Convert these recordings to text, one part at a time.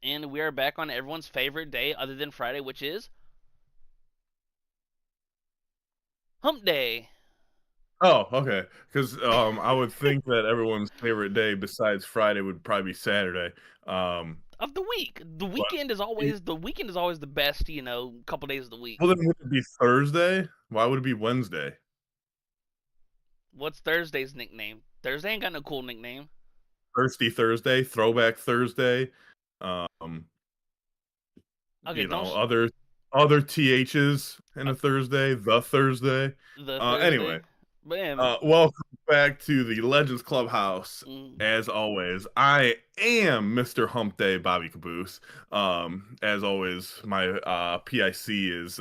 And we are back on everyone's favorite day other than Friday, which is Hump Day Oh, okay. Because I would think that everyone's favorite day besides Friday would probably be Saturday. Um, of the week. The but weekend is always the best, couple days of the week. well, then would it be Thursday? Why would it be Wednesday? What's Thursday's nickname? Thursday ain't got no cool nickname. Thirsty Thursday, Throwback Thursday. Um, Okay, don't other THs in a Thursday, the Thursday. the Anyway, Thursday. But yeah, welcome back to the Legends Clubhouse. mm, As always, I am Mr. Hump Day, Bobby Caboose. As always, my PIC is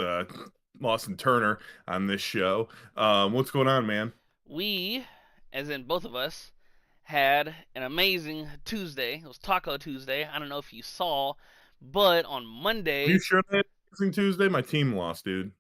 Lawson Turner on this show. What's going on, man? we, as in both of us, had an amazing Tuesday. It was Taco Tuesday. I don't know if you saw, but on Are you Monday, sure that Tuesday? My team lost, dude.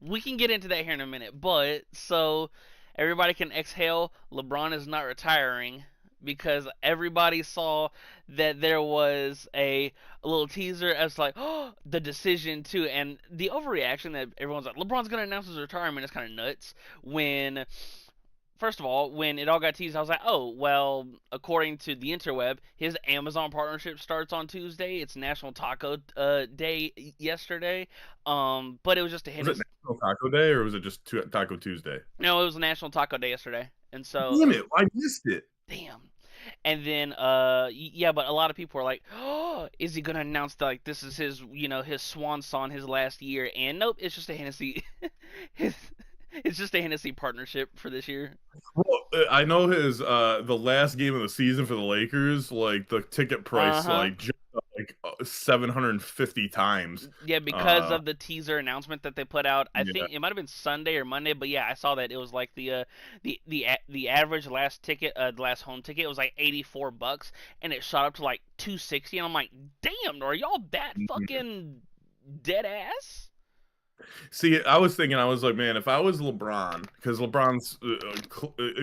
we can get into that here in a minute. But so everybody can exhale. LeBron is not retiring because everybody saw that there was a little teaser as like, oh, the decision to, and the overreaction that everyone's like, LeBron's gonna announce his retirement is kind of nuts. When first of all, when it all got teased, I was like, oh, well, according to the interweb, his Amazon partnership starts on Tuesday. It's National Taco Day yesterday. But it was just a Was hint it of, National Taco Day or was it just Taco Tuesday? no, it was National Taco Day yesterday. And so, Damn it, I missed it. damn. And then, yeah, but a lot of people were like, oh, is he going to announce that, like, this is his, his swan song, his last year? And nope, it's just a Hennessy. his, it's just a Hennessy partnership for this year. Well, I know his the last game of the season for the Lakers, like the ticket Uh price huh. jumped up like 750 times. Yeah, because Uh of the teaser announcement that they put out. I yeah. think it might have been Sunday or Monday, but yeah, I saw that it was like the average last ticket, the last home ticket was like $84, and it shot up to like 260, and I'm like, damn, are y'all that Mhm. fucking dead ass? See, I was thinking, I was like, man, if I was LeBron, because LeBron's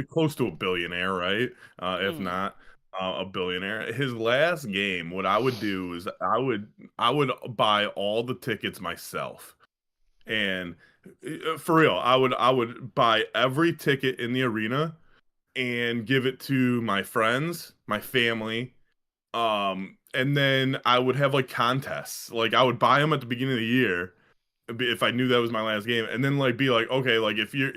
close to a billionaire, right? If Mm, not a billionaire. His last game, what I would do is I would buy all the tickets myself. And for real, I would buy every ticket in the arena and give it to my friends, my family, and then I would have like contests. Like I would buy them at the beginning of the year if I knew that was my last game, and then like be like, okay, like if you're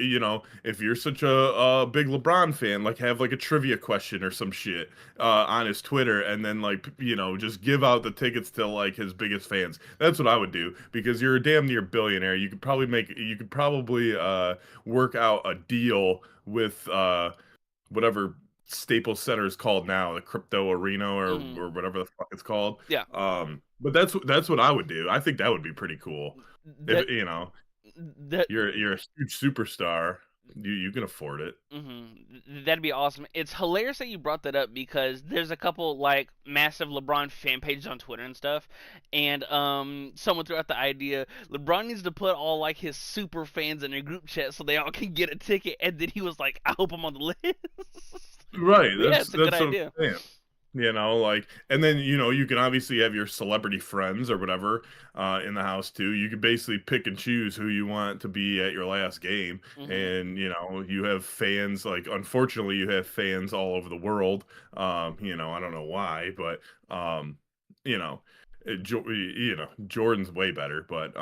if you're such a big LeBron fan, like have like a trivia question or some shit on his Twitter, and then like just give out the tickets to like his biggest fans. That's what I would do because you're a damn near billionaire. You could probably work out a deal with whatever Staples Center is called now, the Crypto Arena mm, or whatever the fuck it's called. yeah, But that's what I would do. I think that would be pretty cool. If that that you're a huge superstar, you can afford it. That'd be awesome. It's hilarious that you brought that up because there's a couple like massive LeBron fan pages on Twitter and stuff, and someone threw out the idea LeBron needs to put all like his super fans in a group chat so they all can get a ticket, and then he was like, I hope I'm on the list. Right. But yeah, it's a good That's what I'm idea. saying. Like, and then you can obviously have your celebrity friends or whatever in the house too. You could basically pick and choose who you want to be at your last game, hmm and you have fans. Like, unfortunately, you have fans all over the world. I don't know why, but you know, Jordan's way better, but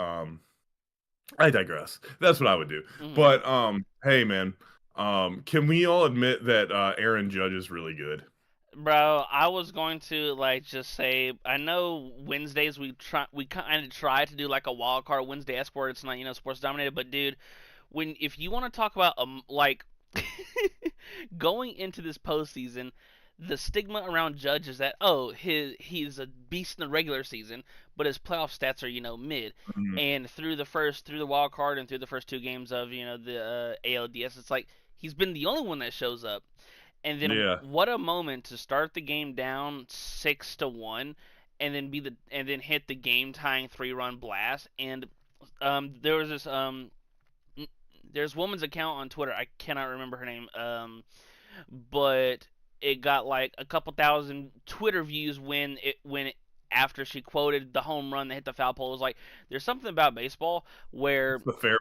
I digress. That's what I would do. hmm But hey man, can we all admit that Aaron Judge is really good? Bro, I was going to like just say I know Wednesdays we kind of try to do like a wild card Wednesday esque where it's not sports dominated, but dude, when if you want to talk about like going into this postseason, the stigma around Judge is that oh he's a beast in the regular season, but his playoff stats are mid, Mhm. and through the wild card and through the first two games of the ALDS, it's like he's been the only one that shows up. And then Yeah, what a moment to start the game down 6-1, and then hit the game tying 3-run blast. And there was this there's woman's account on Twitter. I cannot remember her name. But it got like a couple thousand Twitter views after she quoted the home run that hit the foul pole. It was like there's something about baseball where, It's the fair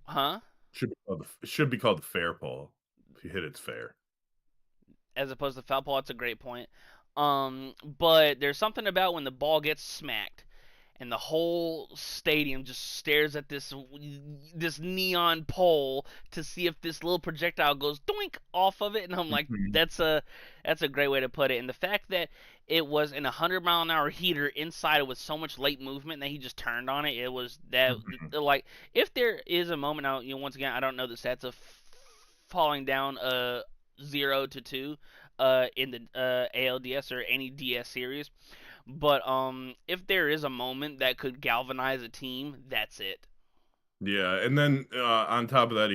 huh? it should be called the fair pole. If you hit it's fair. As opposed to foul ball. That's a great point. But there's something about when the ball gets smacked and the whole stadium just stares at this neon pole to see if this little projectile goes doink off of it, and I'm like, Mhm. that's a great way to put it. And the fact that it was in a 100-mile-an-hour heater inside with so much late movement that he just turned on it, it was that Mhm. like if there is a moment, once again I don't know the stats of falling down 0 to 2 in the ALDS or any DS series. But if there is a moment that could galvanize a team, that's it. Yeah, and then on top of that,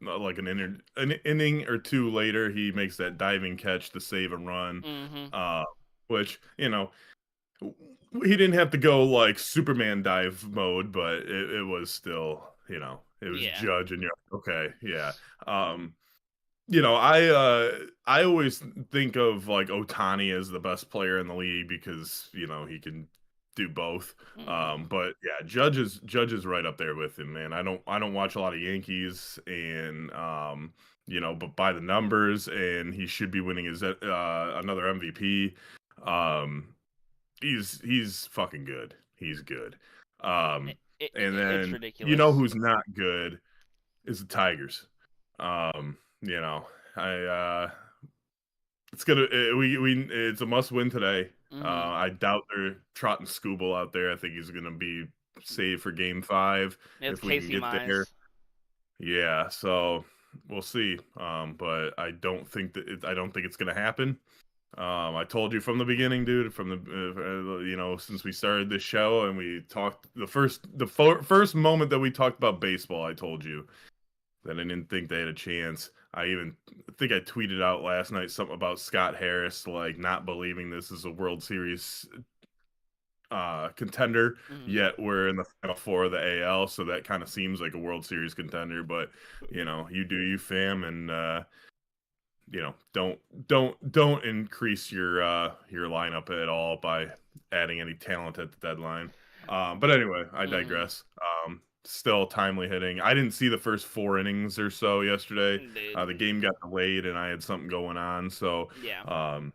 like an inning or two later, he makes that diving catch to save a run, Mhm. uh, which he didn't have to go like Superman dive mode, but it was still it was Yeah. Judge, and you're like, okay, yeah. Um, I always think of like Otani as the best player in the league because he can do both. Mhm. But yeah, Judge is right up there with him, man. I don't watch a lot of Yankees, and but by the numbers, and he should be winning his another MVP. Um, he's fucking good. He's good. It, Um, it, and it's then ridiculous. who's not good is the Tigers. I it's gonna we it's a must win today. Mhm. I doubt they're trotting Scooble out there. I think he's gonna be saved for Game 5 It's if we can Casey get there. Mize. Yeah, so we'll see. But I don't think it's gonna happen. I told you from the beginning, dude. From the since we started this show and we talked first moment that we talked about baseball, I told you that I didn't think they had a chance. I think I tweeted out last night something about Scott Harris, like not believing this is a World Series contender, Mhm. yet we're in the final four of the AL, so that kind of seems like a World Series contender. But you do you, fam, and don't increase your lineup at all by adding any talent at the deadline. But anyway, I Mhm. digress. Still timely hitting. I didn't see the first 4 innings or so yesterday. Dude. The game got delayed and I had something going on, so Yeah. um,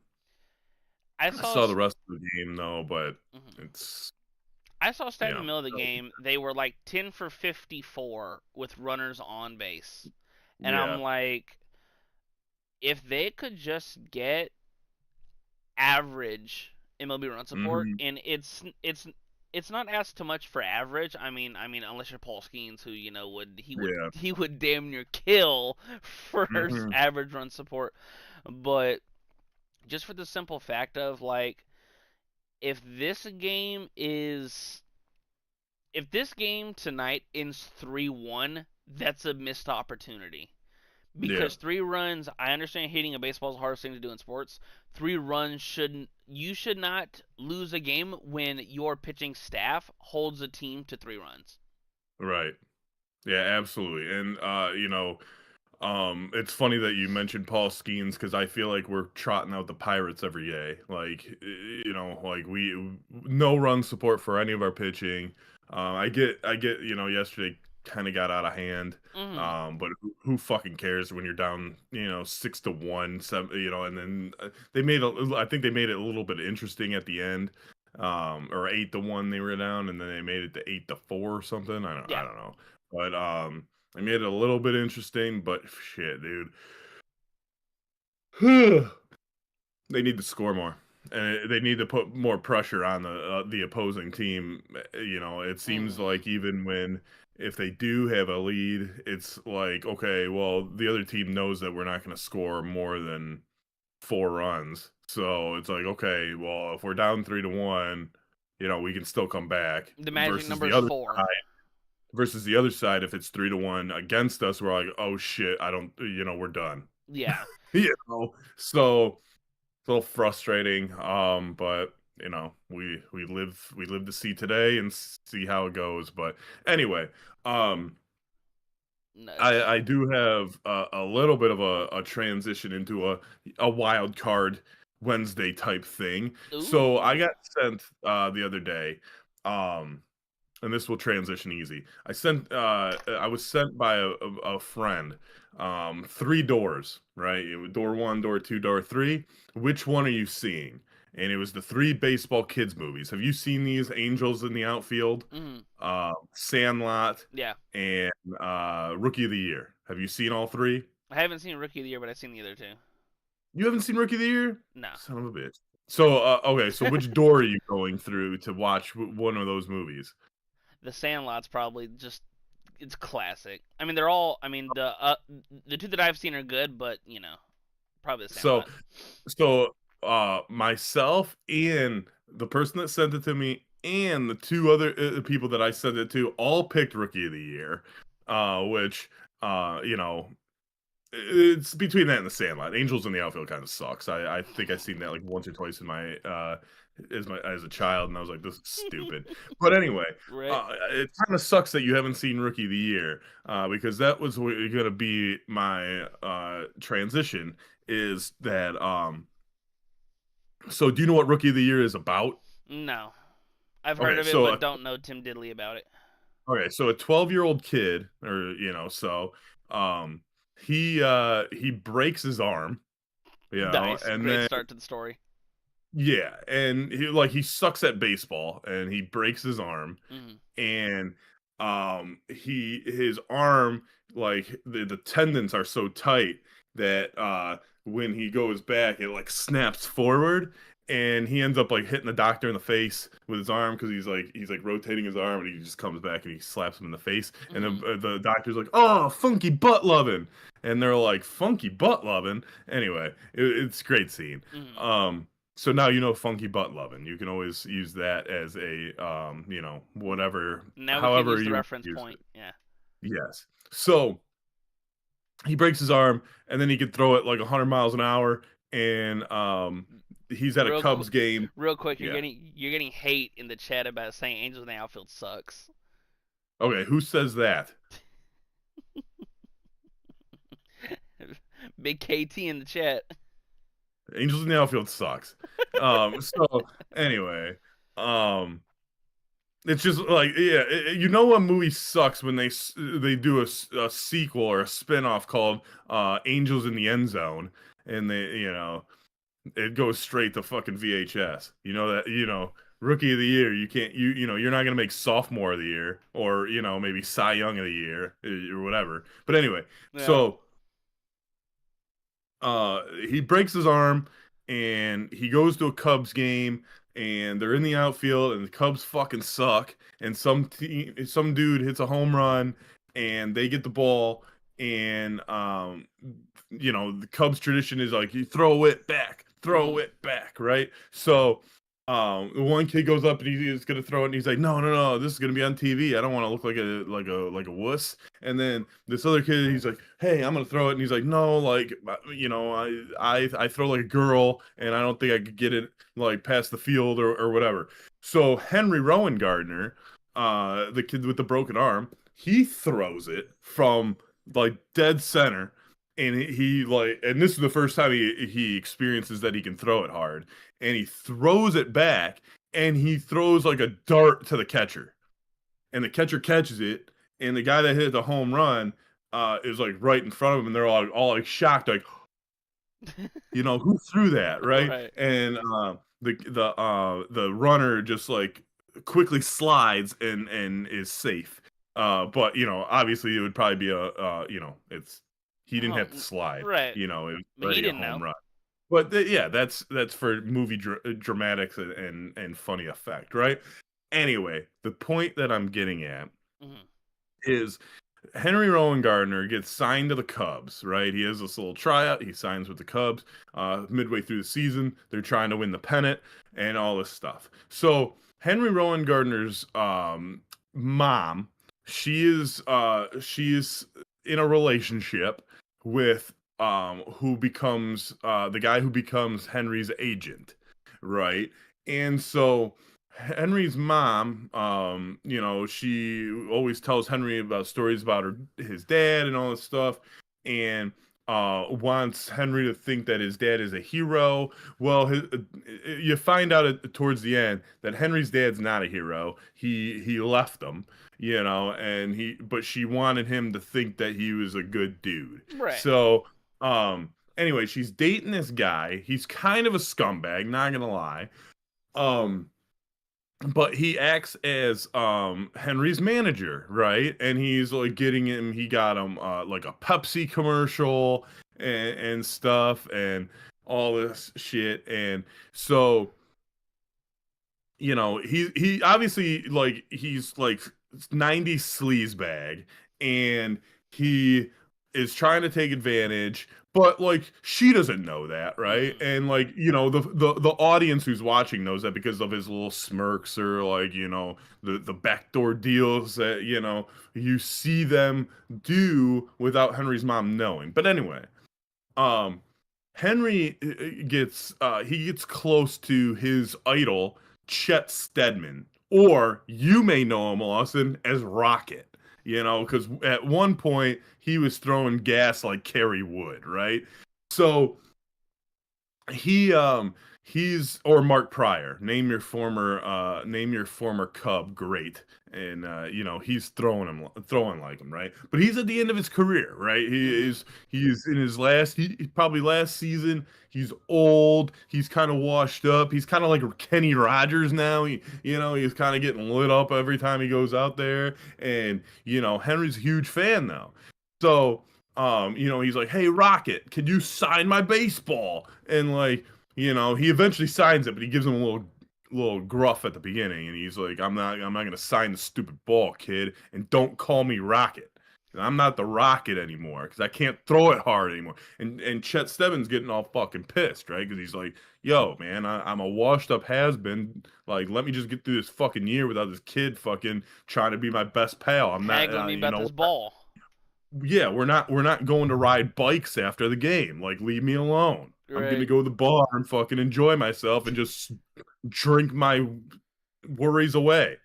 I I saw. saw the rest of the game though. But Mhm. it's I saw stat you in the know, middle of the game. They were like 10 for 54 with runners on base, and I'm yeah, like, if they could just get average MLB run support, hmm, and it's not asked too much for average. I mean, unless you're Paul Skeens, who would he would yeah, he would damn near kill for hmm, average run support, but just for the simple fact of like, if this game is if this game tonight ends 3-1, that's a missed opportunity. yeah. Because 3 runs, I understand hitting a baseball is the hardest thing to do in sports. 3 runs shouldn't you should not lose a game when your pitching staff holds a team to 3 runs. Right. Yeah, absolutely. And it's funny that you mentioned Paul Skeens because I feel like we're trotting out the Pirates every day. Like, like we no run support for any of our pitching. I get, yesterday kind of got out of hand. Hmm. But who fucking cares when you're down, 6-1, 7, and then I think they made it a little bit interesting at the end. Or 8-1 they were down, and then they made it to 8-4 or something. I Yeah. don't know. But I made it a little bit interesting, but shit, dude. They need to score more. And they need to put more pressure on the opposing team. It seems Hmm. like even when if they do have a lead, it's like, okay, well, the other team knows that we're not going to score more than 4 runs. So it's like, okay, well, if we're down 3-1, we can still come back The magic versus the number's other 4. side. Versus the other side, if it's 3-1 against us, we're like, oh shit, I don't, we're done. Yeah. So it's a little frustrating. But we live to see today and see how it goes. But anyway, um, Nuts. I do have a little bit of a transition into a wild card Wednesday type thing. So I Ooh. got sent the other day, um, and this will transition easy. I was sent by a friend, three doors, right? It was door one, door two, door three. Which one are you seeing? And it was the three baseball kids movies. Have you seen these? Angels in the Outfield, Mm. Sandlot, Yeah. and Rookie of the Year. Have you seen all three? I haven't seen Rookie of the Year, but I've seen the other two. You haven't seen Rookie of the Year? No. Son of a bitch. So okay, so which door are you going through to watch one of those movies? The Sandlot's probably just it's classic. I mean, they're all. I mean, the two that I've seen are good, but probably the So Sandlot. so myself and the person that sent it to me and the two other people that I sent it to all picked Rookie of the Year, which you know, it's between that and the Sandlot. Angels in the Outfield kind of sucks. I think I've seen that like once or twice in my as a child, and I was like, this is stupid. But anyway, Right. it kind of sucks that you haven't seen Rookie of the Year, because that was going to be my transition. Is that so? Do you know what Rookie of the Year is about? No, I've heard Okay, of it, so but don't know Tim Diddley about it. a 12-year-old kid, or um, he breaks his arm, Nice, and great then start to the story. yeah, and he sucks at baseball, and he breaks his arm, Mm-hmm. and his arm, like the tendons are so tight that when he goes back it like snaps forward, and he ends up like hitting the doctor in the face with his arm because he's like rotating his arm, and he just comes back and he slaps him in the face, and Mm-hmm. the doctor's like, oh, funky butt loving, and they're like, funky butt loving. Anyway, it's a great scene. Mm-hmm. So now you know funky butt loving. You can always use that as a whatever, Now we can however use the you want reference to use point. it. Yeah. Yes. So he breaks his arm, and then he can throw it like 100 miles an hour, and he's at a Real quick, Cubs game. real quick. You're Yeah. getting hate in the chat about saying Angels in the Outfield sucks. Okay, who says that? Big KT in the chat. Angels in the Outfield sucks. So anyway, um it's just like, yeah, you know what movie sucks when they do a sequel or a spin-off called Angels in the End Zone, and it goes straight to fucking VHS. You know that, Rookie of the Year, you can't you're not gonna make Sophomore of the Year, or maybe Cy Young of the Year, or whatever. But anyway, Yeah. so he breaks his arm, and he goes to a Cubs game, and they're in the outfield, and the Cubs fucking suck, and some dude hits a home run, and they get the ball, and the Cubs tradition is like, you throw Mm-hmm. it back, right? So the one kid goes up and he's gonna throw it, and he's like, no, no, no, this is gonna be on TV. I don't want to look like a wuss. And then this other kid, he's like, hey, I'm gonna throw it, and he's like, no, like, I throw like a girl, and I don't think I could get it like past the field, or whatever. So Henry Rowan Gardner, the kid with the broken arm, he throws it from like dead center, and and this is the first time he experiences that he can throw it hard, and he throws it back, and he throws like a dart to the catcher, and the catcher catches it, and the guy that hit the home run is like right in front of him, and they're all like shocked, like, who threw that, right? Right. And the runner just like quickly slides and is safe. But obviously it would probably be it's he didn't have to slide. Right. It was But he already a didn't home know. run. But yeah, that's for movie dramatics and funny effect, right? Anyway, the point that I'm getting at Mm-hmm. is Henry Rowan Gardner gets signed to the Cubs, right? He has this little tryout. He signs with the Cubs. Midway through the season, they're trying to win the pennant and all this stuff. So Henry Rowan Gardner's mom, she is in a relationship with who becomes the guy who becomes Henry's agent, right? And so Henry's mom, she always tells Henry about stories about his dad and all this stuff, and wants Henry to think that his dad is a hero. Well, you find out towards the end that Henry's dad's not a hero. He left him, and but she wanted him to think that he was a good dude. Right. So, anyway, she's dating this guy. He's kind of a scumbag, not gonna lie. Um but he acts as Henry's manager, right? And he's like he got him like a Pepsi commercial and stuff and all this shit. And so, he obviously like he's like 90s sleaze bag, and he is trying to take advantage, but like she doesn't know that, right? Mm-hmm. And like, the audience who's watching knows that because of his little smirks, or like, the backdoor deals that, you see them do without Henry's mom knowing. But anyway, um Henry gets close to his idol, Chet Stedman, or you may know him, Lawson, as Rocket. Because at one point he was throwing gas like Kerry Wood, right? So he he's or Mark Pryor, name your former Cub great. And he's throwing like him, right? But he's at the end of his career, right? Mm-hmm. He's in his probably last season. He's old, he's kind of washed up, he's kind of like Kenny Rogers now. He's kind of getting lit up every time he goes out there. And Henry's a huge fan now. So he's like, "Hey, Rocket, can you sign my baseball?" And like, he eventually signs it, but he gives him a little gruff at the beginning, and he's like, I'm not gonna sign the stupid ball, kid, and don't call me Rocket. I'm not the Rocket anymore because I can't throw it hard anymore." And Chet Stebbins getting all fucking pissed, right? Because he's like, "Yo, man, I'm a washed up has been. Like, let me just get through this fucking year without this kid fucking trying to be my best pal. I'm not, Haggling me about this ball. yeah, we're not going to ride bikes after the game. Like, leave me alone. I'm gonna Right. go to the bar and fucking enjoy myself and just drink my worries away."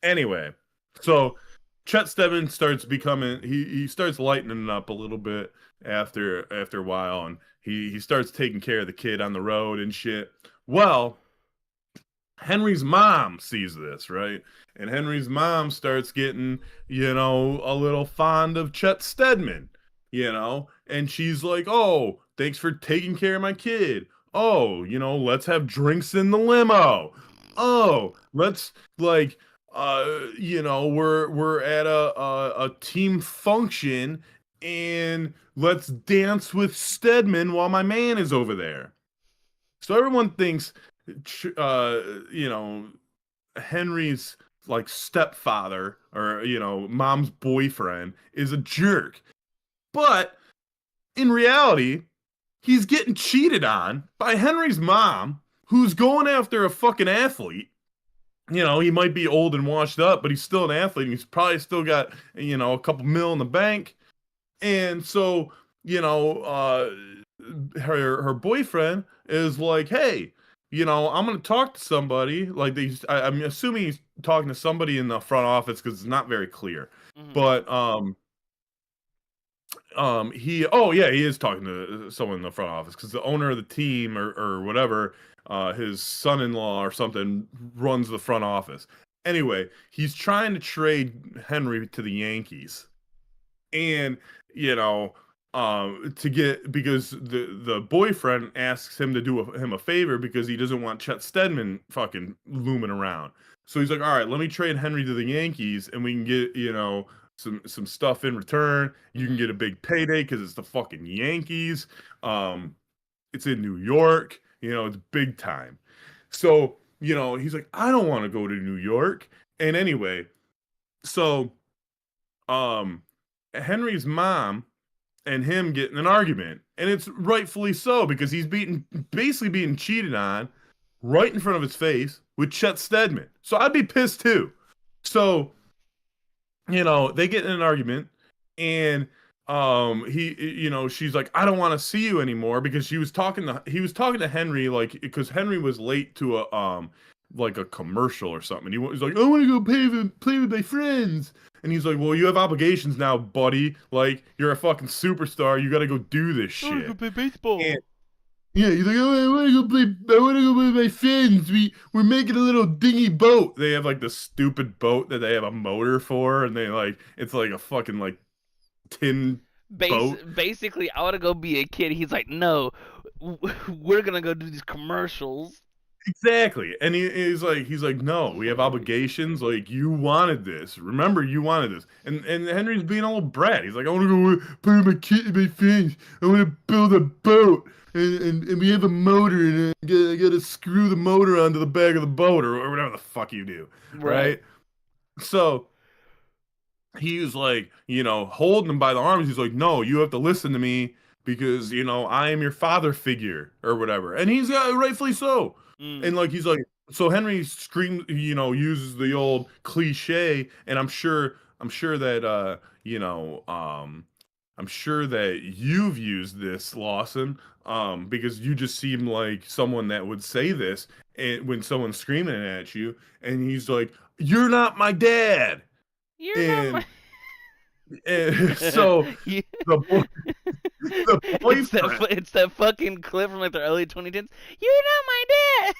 Anyway, so Chet Stebbins starts becoming he starts lightening it up a little bit after a while, and he starts taking care of the kid on the road and shit. Well, Henry's mom sees this, right? And Henry's mom starts getting, a little fond of Chet Stedman, and she's like, "Oh, thanks for taking care of my kid. Oh, let's have drinks in the limo. Oh, let's like, we're at a team function, and let's dance with Stedman while my man is over there." So everyone thinks, uh, you know, Henry's like stepfather, or mom's boyfriend, is a jerk. But in reality, he's getting cheated on by Henry's mom, who's going after a fucking athlete. He might be old and washed up, but he's still an athlete. And he's probably still got, a couple mil in the bank. And so, her boyfriend is like, "Hey, I'm gonna talk to somebody." Like, I'm assuming he's talking to somebody in the front office because it's not very clear. Mm-hmm. But oh yeah, he is talking to someone in the front office because the owner of the team, or whatever, his son-in-law or something, runs the front office. Anyway, he's trying to trade Henry to the Yankees, and to get, because the boyfriend asks him to do him a favor because he doesn't want Chet Stedman fucking looming around. So he's like, "All right, let me trade Henry to the Yankees, and we can get some stuff in return. You can Mm-hmm. get a big payday because it's the fucking Yankees. It's in New York. It's big time." So he's like, "I don't want to go to New York." And anyway, so um Henry's mom and him get in an argument, and it's rightfully so because he's basically being cheated on right in front of his face with Chet Stedman. So I'd be pissed too. So they get in an argument, and she's like, "I don't want to see you anymore," because he was talking to Henry, like, because Henry was late to like a commercial or something. And he's like, I want to go play with my friends. And he's like, well, you have obligations now, buddy. Like, you're a fucking superstar. You got to go do this I want to go shit. play baseball. And yeah, he's like, oh, I want to go play. I want to go play with my friends. We're making a little dinghy boat. They have like the stupid boat that they have a motor for, and they like it's like a fucking like tin boat. Basically, I want to go be a kid. He's like, no, we're gonna go do these commercials. Exactly. And he's like, no, we have obligations. Like, you wanted this. Remember, you wanted this. And Henry's being a little brat. He's like, I want to go play with my kid, my friends. I want to build a boat. And we have a motor, and I gotta screw the motor onto the back of the boat, or whatever the fuck you do. Right? So he was like, holding him by the arms. He's like, no, you have to listen to me because, I am your father figure or whatever. And he's got rightfully so. And like, he's like, so Henry screams, uses the old cliche. And I'm sure that, I'm sure that you've used this, Lawson, because you just seem like someone that would say this and when someone's screaming at you. And he's like, you're not my dad. And so the boyfriend, it's that fucking clip from like the early 2010s. You're not my dad.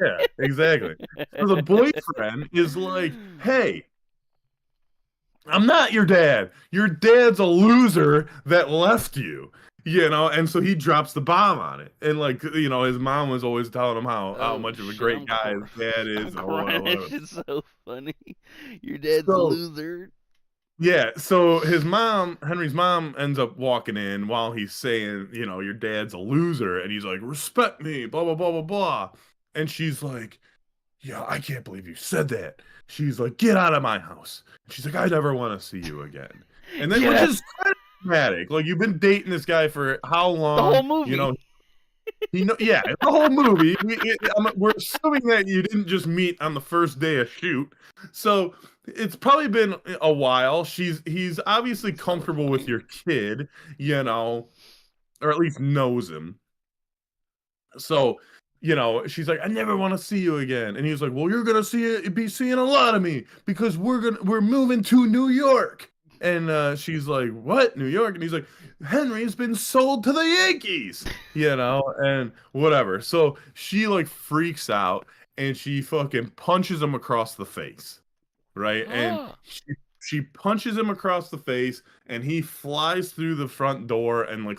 Yeah, exactly. So the boyfriend is like, hey, I'm not your dad. Your dad's a loser that left you. And so he drops the bomb on it. And like, his mom was always telling him how much of a great guy his dad is. That shit's so funny. Your dad's a loser. Yeah, so Henry's mom ends up walking in while he's saying, your dad's a loser, and he's like, respect me, blah, blah, blah, blah, blah. And she's like, yeah, I can't believe you said that. She's like, get out of my house. She's like, I never want to see you again. And then, which is kind of dramatic. Like, you've been dating this guy for how long? The whole movie. Yeah, the whole movie. We're assuming that you didn't just meet on the first day of shoot. So it's probably been a while. He's obviously comfortable with your kid, or at least knows him. So, she's like, I never want to see you again. And he's like, well, you're gonna be seeing a lot of me because we're moving to New York. And she's like, what? New York? And he's like, Henry's been sold to the Yankees, and whatever. So she like freaks out and she fucking punches him across the face. Right? And she punches him across the face and he flies through the front door and like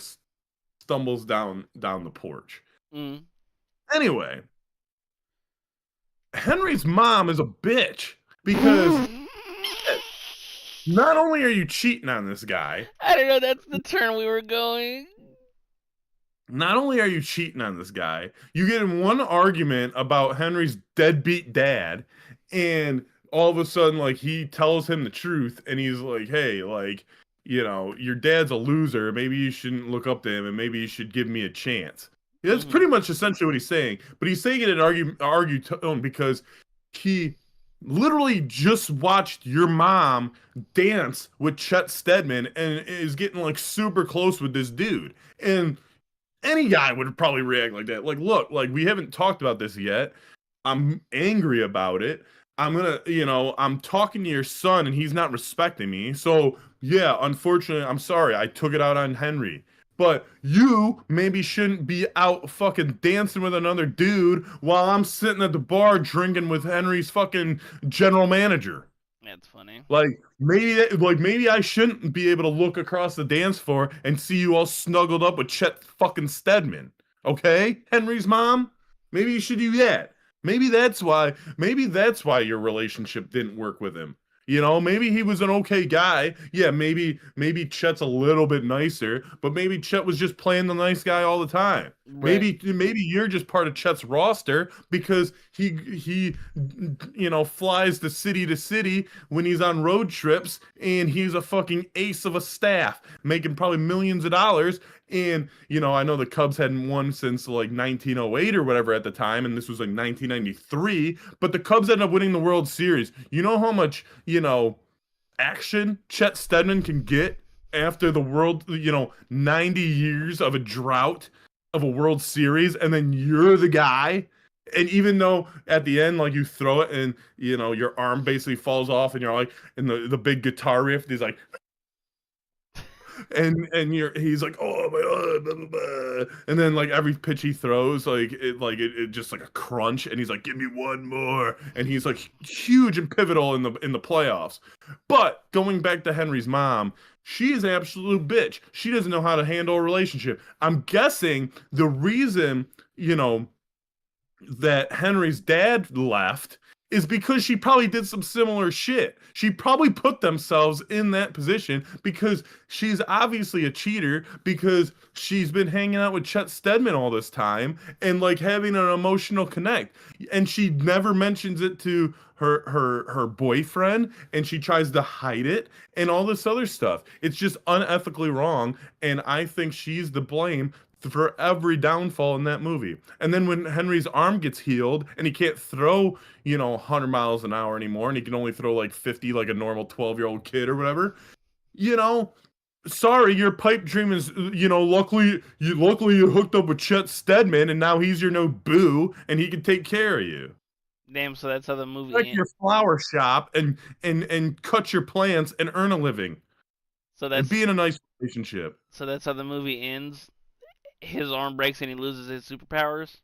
stumbles down the porch. Anyway, Henry's mom is a bitch because not only are you cheating on this guy, I don't know, that's the turn we were going. Not only are you cheating on this guy, you get in one argument about Henry's deadbeat dad, and all of a sudden, like, he tells him the truth, and he's like, hey, like, your dad's a loser. Maybe you shouldn't look up to him, and maybe you should give me a chance. That's pretty much essentially what he's saying. But he's saying it in argue tone because he literally just watched your mom dance with Chet Steadman and is getting, like, super close with this dude. And any guy would probably react like that. Like, look, like, we haven't talked about this yet. I'm angry about it. I'm talking to your son and he's not respecting me. So, yeah, unfortunately, I'm sorry. I took it out on Henry. But you maybe shouldn't be out fucking dancing with another dude while I'm sitting at the bar drinking with Henry's fucking general manager. That's funny. Like, maybe I shouldn't be able to look across the dance floor and see you all snuggled up with Chet fucking Steadman. Okay? Henry's mom? Maybe you should do that. Maybe that's why your relationship didn't work with him. Maybe he was an okay guy. Yeah, maybe Chet's a little bit nicer, but maybe Chet was just playing the nice guy all the time. Right. Maybe you're just part of Chet's roster because he flies to city when he's on road trips and he's a fucking ace of a staff making probably millions of dollars. And, I know the Cubs hadn't won since like 1908 or whatever at the time, and this was like 1993, but the Cubs ended up winning the World Series. You know how much, action Chet Steadman can get after the world, 90 years of a drought of a World Series, and then you're the guy And even though at the end, like you throw it and your arm basically falls off, and you're like, and the big guitar riff is like, and he's like, oh my god, blah, blah, blah. And then like every pitch he throws, it just like a crunch, and he's like, give me one more, and he's like huge and pivotal in the playoffs. But going back to Henry's mom, she is an absolute bitch. She doesn't know how to handle a relationship. I'm guessing the reason, you know that Henry's dad left is because she probably did some similar shit. She probably put themselves in that position because she's obviously a cheater, because she's been hanging out with Chet Stedman all this time and like having an emotional connect. And she never mentions it to her boyfriend, and she tries to hide it and all this other stuff. It's just unethically wrong, and I think she's to blame for every downfall in that movie. And then when Henry's arm gets healed and he can't throw, 100 miles an hour anymore, and he can only throw like 50 like a normal 12-year-old kid or whatever, you know, sorry, your pipe dream is, luckily you hooked up with Chet Stedman and now he's your new boo and he can take care of you. Damn, so that's how the movie Like ends. your flower shop and cut your plants and earn a living So and be that's in a nice relationship. so that's how the movie ends. His arm breaks and he loses his superpowers.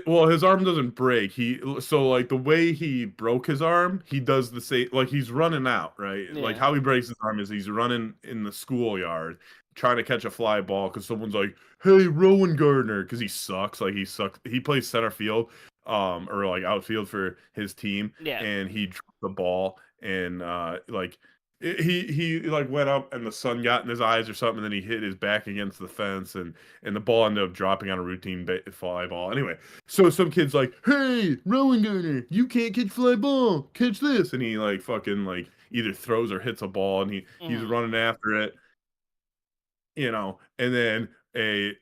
Well, his arm doesn't break. So like the way he broke his arm, he does the same. Like he's running out, right? Like Yeah. how he breaks his arm is he's running in the schoolyard trying to catch a fly ball because someone's like, "Hey, Rowan Gardner," because he sucks. Like he sucks. He plays center field, or like outfield for his team, Yeah. and he dropped the ball, and like he like went up and the sun got in his eyes or something, and then he hit his back against the fence, and the ball ended up dropping on a routine fly ball. Anyway, so some kid's like, "Hey, Rowan Gardner, you can't catch fly ball. Catch this!" And he like fucking like either throws or hits a ball, and he's Mm-hmm. running after it, and then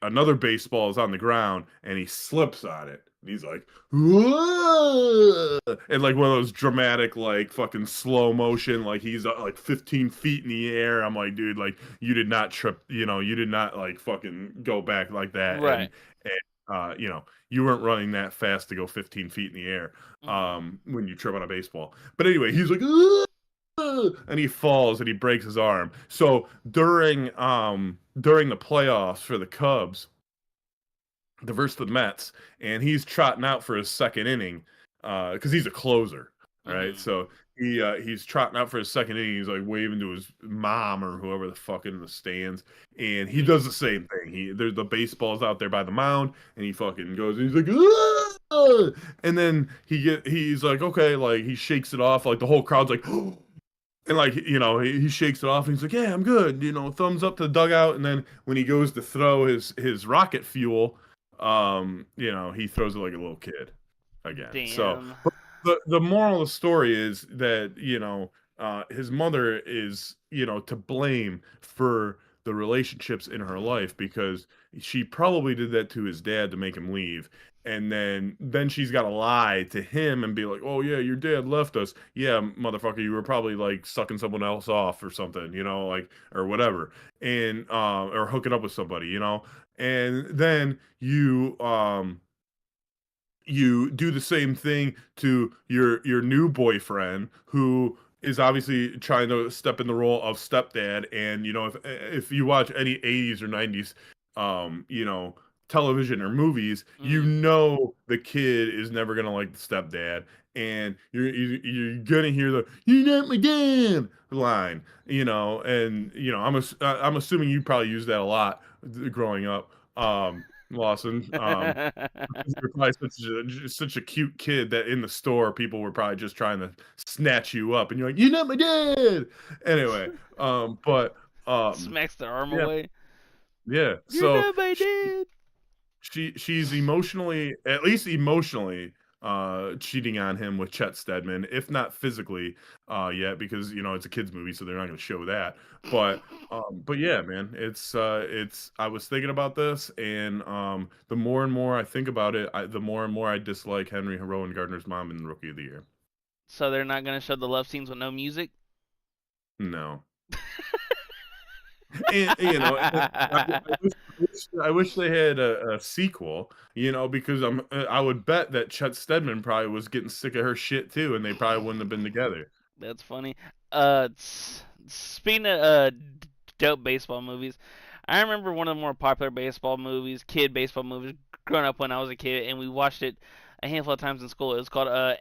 another baseball is on the ground, and he slips on it. And he's like, "Whoa!" And like one of those dramatic, like fucking slow motion, like he's like 15 feet in the air. I'm like, dude, like you did not trip, you did not like fucking go back like that, Right. and you weren't running that fast to go 15 feet in the air, Mm-hmm. when you trip on a baseball. But anyway, he's like, "Ugh!" And he falls and he breaks his arm. So during the playoffs for the Cubs, the versus the Mets, and he's trotting out for his second inning, because he's a closer, right? Mm-hmm. So he's trotting out for his second inning. He's like waving to his mom or whoever the fuck in the stands, and he does the same thing. There's the baseball's out there by the mound, and he fucking goes. And he's like, "Ah!" And then he's like, okay, like he shakes it off. Like the whole crowd's like. And like he shakes it off and he's like, yeah, I'm good, thumbs up to the dugout. And then when he goes to throw his rocket fuel, he throws it like a little kid again. So, Damn. but the moral of the story is that his mother is to blame for the relationships in her life, because she probably did that to his dad to make him leave. And then she's got to lie to him and be like, "Oh yeah, your dad left us. Yeah, motherfucker, you were probably like sucking someone else off or something, like or whatever, and or hooking up with somebody. And then you do the same thing to your new boyfriend, who is obviously trying to step in the role of stepdad. And if you watch any 80s or 90s television or movies, Mm. the kid is never gonna like the stepdad, and you're gonna hear the "you're not my dad" line, and I'm assuming you probably used that a lot growing up, Lawson. You're probably such a cute kid that in the store people were probably just trying to snatch you up, and you're like, "You're not my dad." Anyway, but Smacks the arm yeah, away. yeah. You're So not my dad. she's emotionally, at least emotionally, cheating on him with Chet Stedman, if not physically, yet, because it's a kids movie, so they're not going to show that. But yeah, man, it's. I was thinking about this, and the more and more I think about it, the more and more I dislike Henry Rowan Gardner's mom in Rookie of the Year. So they're not gonna show the love scenes with no music. No, And I wish they had a sequel, because I would bet that Chet Stedman probably was getting sick of her shit too, and they probably wouldn't have been together. That's funny. Speaking of dope baseball movies, I remember one of the more popular baseball movies, kid baseball movies, growing up when I was a kid, and we watched it a handful of times in school. It was called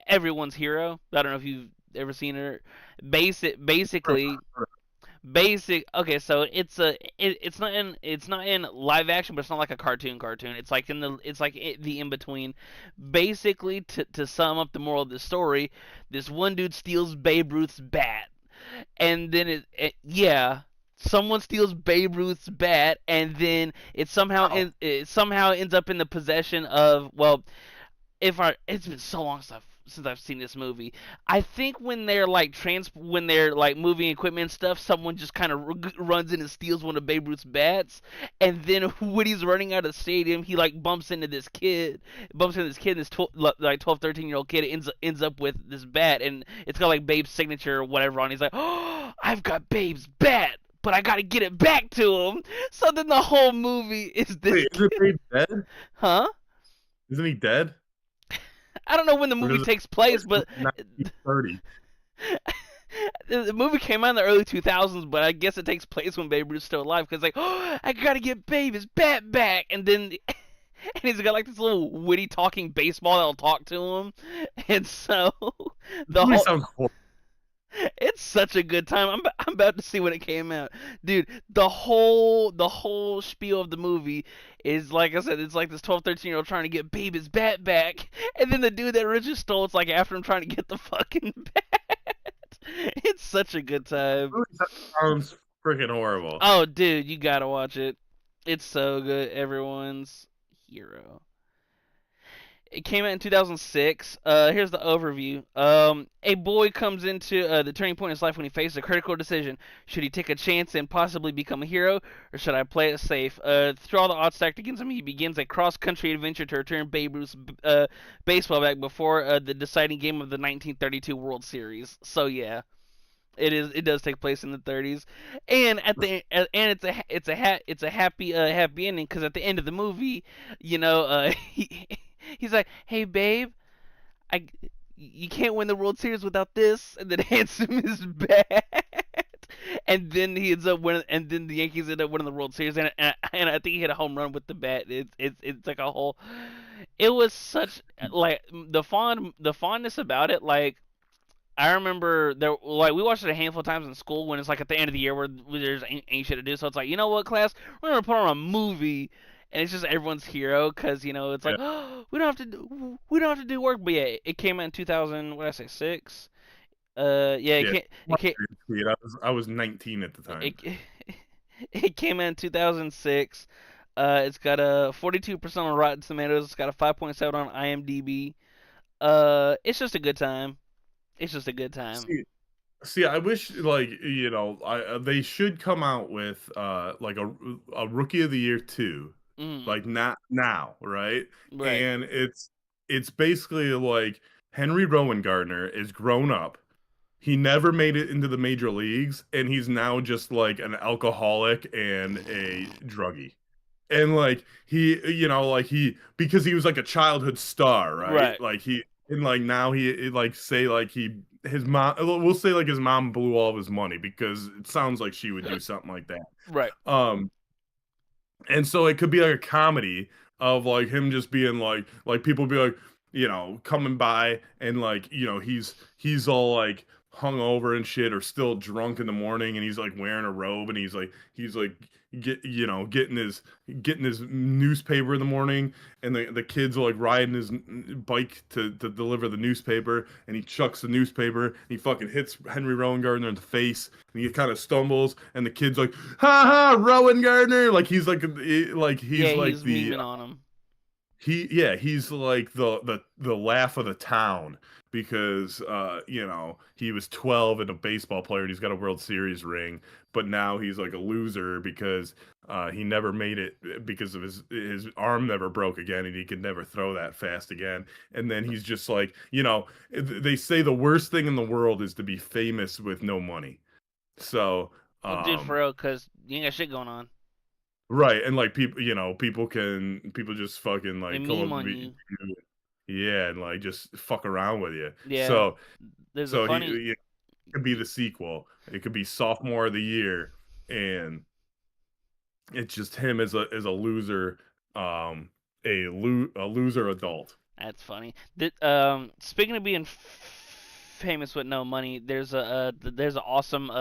Everyone's Hero. I don't know if you've ever seen it. Basically, okay, so it's not in live action, but it's not like a cartoon. It's like the in between. Basically, to sum up the moral of the story, this one dude steals Babe Ruth's bat, and then yeah, someone steals Babe Ruth's bat, and then Wow. it somehow ends up in the possession of, well, if I it's been so long since I've seen this movie. I think when they're like moving equipment and stuff, someone just kind of runs in and steals one of Babe Ruth's bats, and then when he's running out of the stadium, he like bumps into this kid, this 12, 13-year-old kid ends up with this bat, and it's got like Babe's signature or whatever on. He's like, "Oh, I've got Babe's bat." But I gotta get it back to him. So then the whole movie is this Wait, isn't kid, Babe dead? huh? Isn't he dead? I don't know when the Or movie does it takes place, from but 1930? the movie came out in the early 2000s. But I guess it takes place when Babe Ruth's still alive, because like, oh, I gotta get Babe his bat back, and then and he's got like this little witty talking baseball that'll talk to him, and so This the movie whole sounds horrible. it's such a good time. I'm about to see when it came out, dude. The whole spiel of the movie is, like I said, it's like this 12, 13-year-old trying to get Babe his bat back, and then the dude that Richard stole, it's like after him trying to get the fucking bat. It's such a good time. This movie sounds freaking horrible. Oh, dude, you gotta watch it. It's so good. Everyone's hero. It came out in 2006. Here's the overview. A boy comes into the turning point in his life when he faces a critical decision. Should he take a chance and possibly become a hero, or should I play it safe? Through all the odds stacked against him, he begins a cross-country adventure to return Babe Ruth's baseball back before the deciding game of the 1932 World Series. So yeah, it is. It does take place in the 30s, and it's a happy ending, because at the end of the movie, he's like, "Hey, babe, I you can't win the World Series without this," and then hands him his bat. And then he ends up winning, and then the Yankees end up winning the World Series, and I think he hit a home run with the bat. It's like a whole. It was such like the fondness about it. Like, I remember we watched it a handful of times in school when it's like at the end of the year where there's ain't shit to do. So it's like, you know what, class, we're gonna put on a movie, and it's just everyone's hero, because it's like, Yeah, oh, we don't have to do work. But yeah, it came out in 2000. What did I say, 6? Yeah, yeah. it came I was 19 at the time. it, it came out in 2006. It's got a 42% on Rotten Tomatoes. It's got a 5.7 on IMDb. It's just a good time. It's just a good time. See, I wish, like, they should come out with like a Rookie of the Year 2, Mm, like, not now, right? right. And it's basically like Henry Rowan Gardner is grown up. He never made it into the major leagues, and he's now just like an alcoholic and a druggie. And like he because he was like a childhood star, right? Right. Like he and like now like say like he his mom we'll say like his mom blew all of his money, because it sounds like she would do something like that. Right. Um and so it could be like a comedy of like him just being like people be like, coming by, and like, he's all like hungover and shit, or still drunk in the morning, and he's like wearing a robe, and he's like getting his newspaper in the morning, and the kids are like riding his bike to deliver the newspaper, and he chucks the newspaper, and he fucking hits Henry Rowan Gardner in the face, and he kind of stumbles, and the kid's like, ha ha, Rowan Gardner, like Yeah, he's like he's the memeing on him. he's like the laugh of the town, because he was 12 and a baseball player, and he's got a World Series ring, but now he's like a loser because he never made it, because of his arm never broke again, and he could never throw that fast again. And then he's just like, they say the worst thing in the world is to be famous with no money. So Well, dude, for Um, real, cause you ain't got shit going on. right, and like people, people just fucking They like come meme up on to you. you, yeah, and like just fuck around with you. Yeah. So There's a so funny. it could be the sequel. It could be sophomore of the year, and it's just him as a loser, um, a loser adult. That's funny. Speaking of being famous with no money, there's an awesome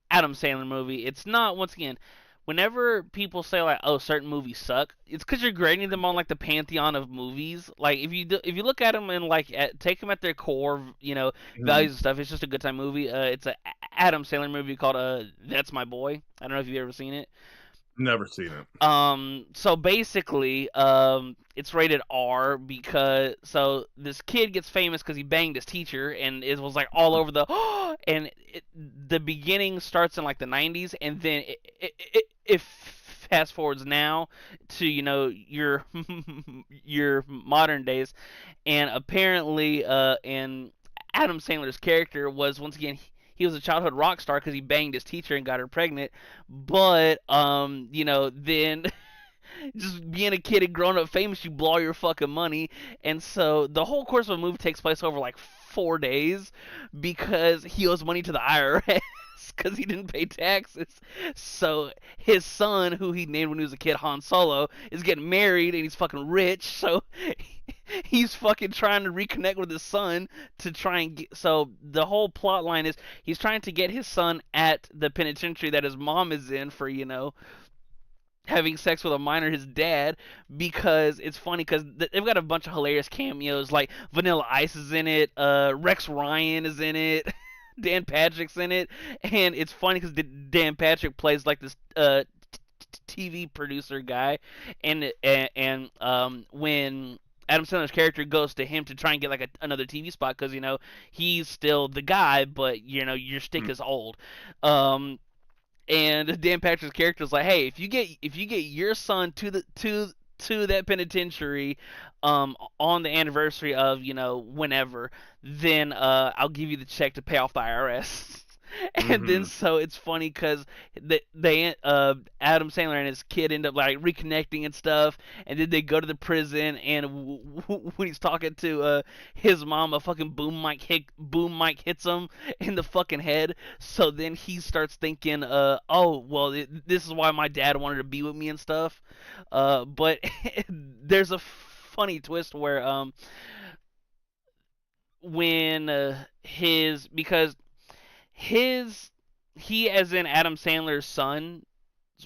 Adam Sandler movie. It's not, once again, whenever people say like, oh, certain movies suck, it's because you're grading them on like the pantheon of movies. Like if you look at them and like take them at their core, Mhm. values and stuff, it's just a good time movie. It's a Adam Sandler movie called That's My Boy. I don't know if you've ever seen it. Never seen it. So basically, it's rated R because this kid gets famous because he banged his teacher, and it was like all over the, and the beginning starts in like the 90s, and then it fast forwards now to your your modern days, and apparently, and Adam Sandler's character was, once again, he was a childhood rock star because he banged his teacher and got her pregnant. But then just being a kid and growing up famous, you blow all your fucking money, and so the whole course of a movie takes place over like 4 days because he owes money to the IRS. Because he didn't pay taxes. So his son, who he named when he was a kid Han Solo, is getting married and he's fucking rich. So he's fucking trying to reconnect with his son to try and get. So the whole plot line is he's trying to get his son at the penitentiary that his mom is in for, having sex with a minor, his dad, because it's funny because they've got a bunch of hilarious cameos, like Vanilla Ice is in it, Rex Ryan is in it, Dan Patrick's in it, and it's funny because Dan Patrick plays like this TV producer guy, and when Adam Sandler's character goes to him to try and get like another TV spot because he's still the guy, but your stick Hmm. is old. And Dan Patrick's character is like, hey, if you get your son to that penitentiary, on the anniversary of whenever, then I'll give you the check to pay off the IRS. And then Mhm. so it's funny because they Adam Sandler and his kid end up like reconnecting and stuff, and then they go to the prison, and when he's talking to his mom, a fucking boom mic hits him in the fucking head. So then he starts thinking, oh well, this is why my dad wanted to be with me and stuff. But there's a funny twist where when his because his he as in Adam Sandler's son's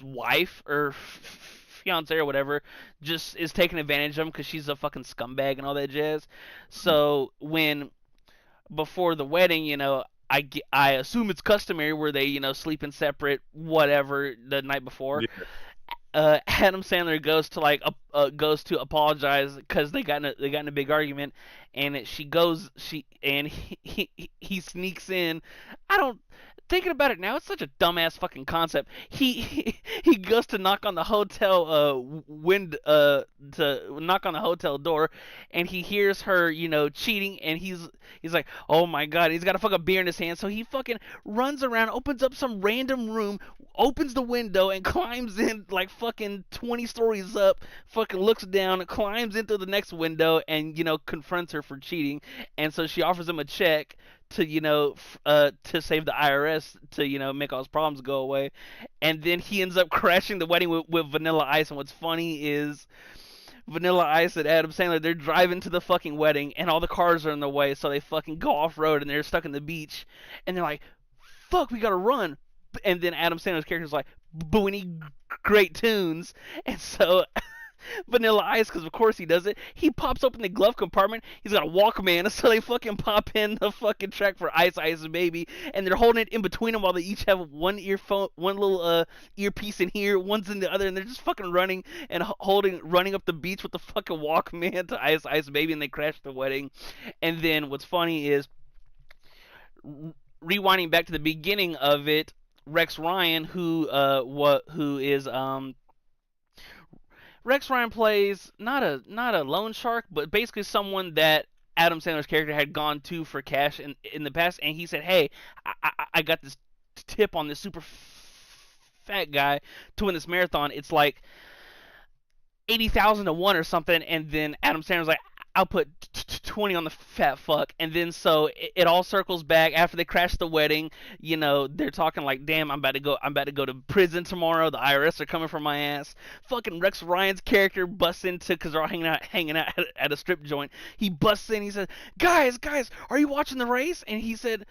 wife or fiance or whatever just is taking advantage of him because she's a fucking scumbag and all that jazz. So when before the wedding, I assume it's customary where they sleep in separate whatever the night before. Yeah. Adam Sandler goes to apologize because they got in a big argument, and he sneaks in. I don't Thinking about it now, it's such a dumbass fucking concept. He goes to knock on the hotel to knock on the hotel door, and he hears her cheating, and he's like, oh my god, he's got a fucking beer in his hand, so he fucking runs around, opens up some random room, opens the window and climbs in like fucking 20 stories up, fucking looks down, climbs into the next window, and confronts her for cheating. And so she offers him a check to to save the IRS, to make all his problems go away. And then he ends up crashing the wedding with Vanilla Ice. And what's funny is Vanilla Ice and Adam Sandler, they're driving to the fucking wedding, and all the cars are in the way, so they fucking go off road, and they're stuck in the beach, and they're like, fuck, we gotta run. And then Adam Sandler's character's like, but we need great tunes. And so Vanilla Ice, because of course he does it, he pops open the glove compartment. He's got a Walkman, so they fucking pop in the fucking track for Ice Ice Baby, and they're holding it in between them while they each have one earphone, one little earpiece in here, one's in the other, and they're just fucking running and running up the beach with the fucking Walkman to Ice Ice Baby, and they crash the wedding. And then what's funny is rewinding back to the beginning of it, Rex Ryan, who is Rex Ryan plays not a loan shark, but basically someone that Adam Sandler's character had gone to for cash in the past, and he said, "Hey, I got this tip on this super fat guy to win this marathon. It's like 80,000 to 1 or something, and then Adam Sandler's like, I'll put 20 on the fat fuck, and then so it all circles back after they crash the wedding. They're talking like, damn, I'm about to go to prison tomorrow. The IRS are coming for my ass. Fucking Rex Ryan's character busts into, because they're all hanging out at a strip joint. He busts in. He says, guys, are you watching the race? And he said,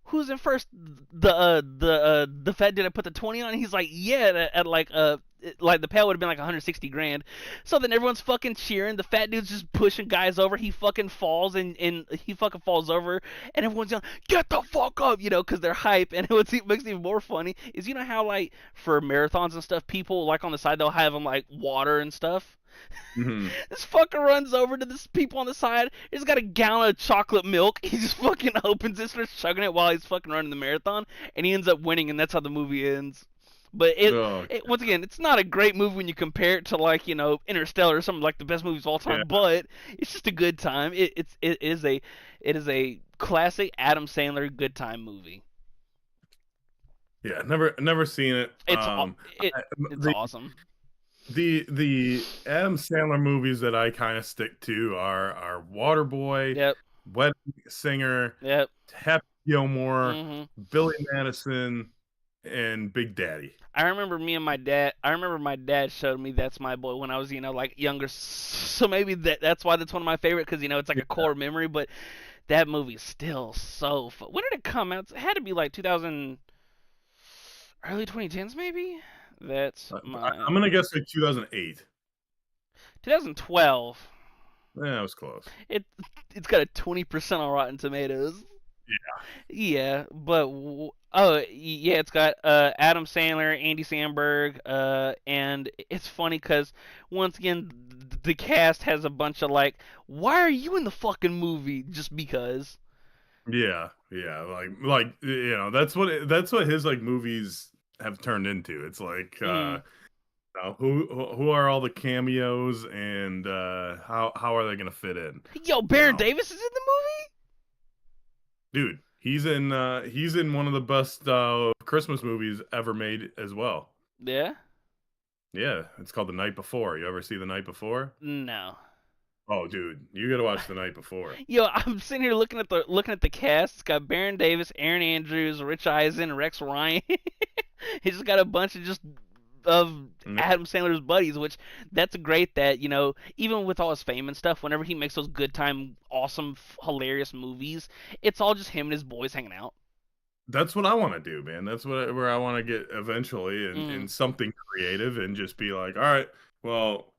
who's in first? The fat dude I put the 20 on. And he's like, yeah, at like the payout would have been like 160 grand. So then everyone's fucking cheering. The fat dude's just pushing guys over. He fucking falls, and he fucking falls over, and everyone's yelling, get the fuck up, because they're hype. And what makes it even more funny is, how like for marathons and stuff, people like on the side, they'll have them like water and stuff. Mm-hmm. This fucker runs over to this people on the side. He's got a gallon of chocolate milk. He just fucking opens it, starts chugging it while he's fucking running the marathon, and he ends up winning, and that's how the movie ends. But it once again, it's not a great movie when you compare it to like Interstellar or something like the best movies of all time. Yeah. But it's just a good time. It is a classic Adam Sandler good time movie. Yeah, never seen it. It's awesome. The Adam Sandler movies that I kind of stick to are Waterboy, yep, Wedding Singer, yep, Happy Gilmore, mm-hmm. Billy Madison, and Big Daddy. I remember my dad showed me That's My Boy when I was like younger, so maybe that's why that's one of my favorite, because it's like a core memory. But that movie is still so fun. When did it come out? It had to be like 2000, early 2010s maybe. I'm gonna guess like 2008. 2012. Yeah, it was close. It's got a 20% on Rotten Tomatoes. Yeah, but it's got Adam Sandler, Andy Samberg, and it's funny because once again the cast has a bunch of like, why are you in the fucking movie? Just because. Yeah, like that's what his like movies have turned into. It's like who are all the cameos, and how are they gonna fit in? Yo, Baron Davis is in the movie? Dude, he's in one of the best Christmas movies ever made as well. Yeah? Yeah, it's called The Night Before. You ever see The Night Before? No. Oh, dude, you gotta watch The Night Before. Yo, I'm sitting here looking at the cast. It's got Baron Davis, Aaron Andrews, Rich Eisen, Rex Ryan. He's just got a bunch of Adam Sandler's buddies, which that's great that, even with all his fame and stuff, whenever he makes those good time, awesome, hilarious movies, it's all just him and his boys hanging out. That's what I want to do, man. That's where I want to get eventually, in something creative, and just be like, all right, well,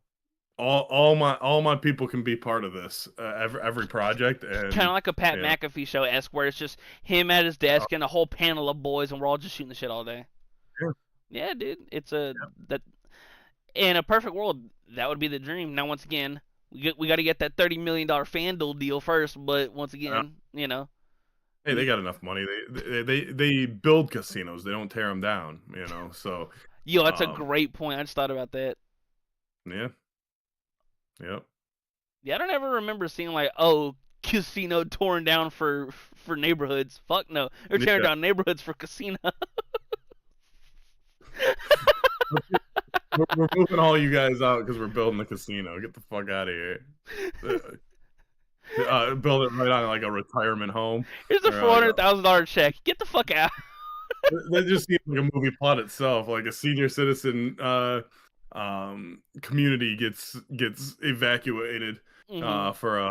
all my people can be part of this every project, and kind of like a Pat McAfee show-esque, where it's just him at his desk and a whole panel of boys, and we're all just shooting the shit all day. Yeah, dude, it's that in a perfect world, that would be the dream. Now, once again, we got to get that $30 million FanDuel deal first, but once again, hey, they got enough money. They build casinos. They don't tear them down, so. Yo, that's a great point. I just thought about that. Yeah. Yep. Yeah, I don't ever remember seeing like, casino torn down for neighborhoods. Fuck no. They're tearing down neighborhoods for casino. we're moving all you guys out because we're building a casino. Get the fuck out of here. Build it right on like a retirement home. Here's a $400,000 check. Get the fuck out. That just seems like a movie plot itself. Like a senior citizen community gets evacuated for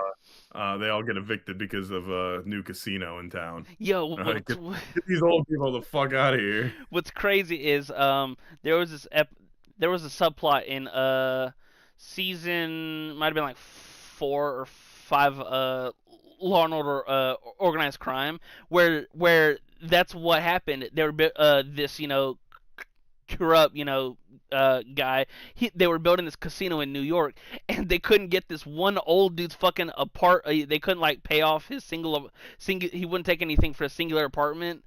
they all get evicted because of a new casino in town. Yo, get these old people the fuck out of here. What's crazy is there was a subplot in season, might have been like 4 or 5 Law and Order Organized Crime, where that's what happened. There were this corrupt guy. They were building this casino in New York, and they couldn't get this one old dude's fucking they couldn't like pay off his single. He wouldn't take anything for a singular apartment,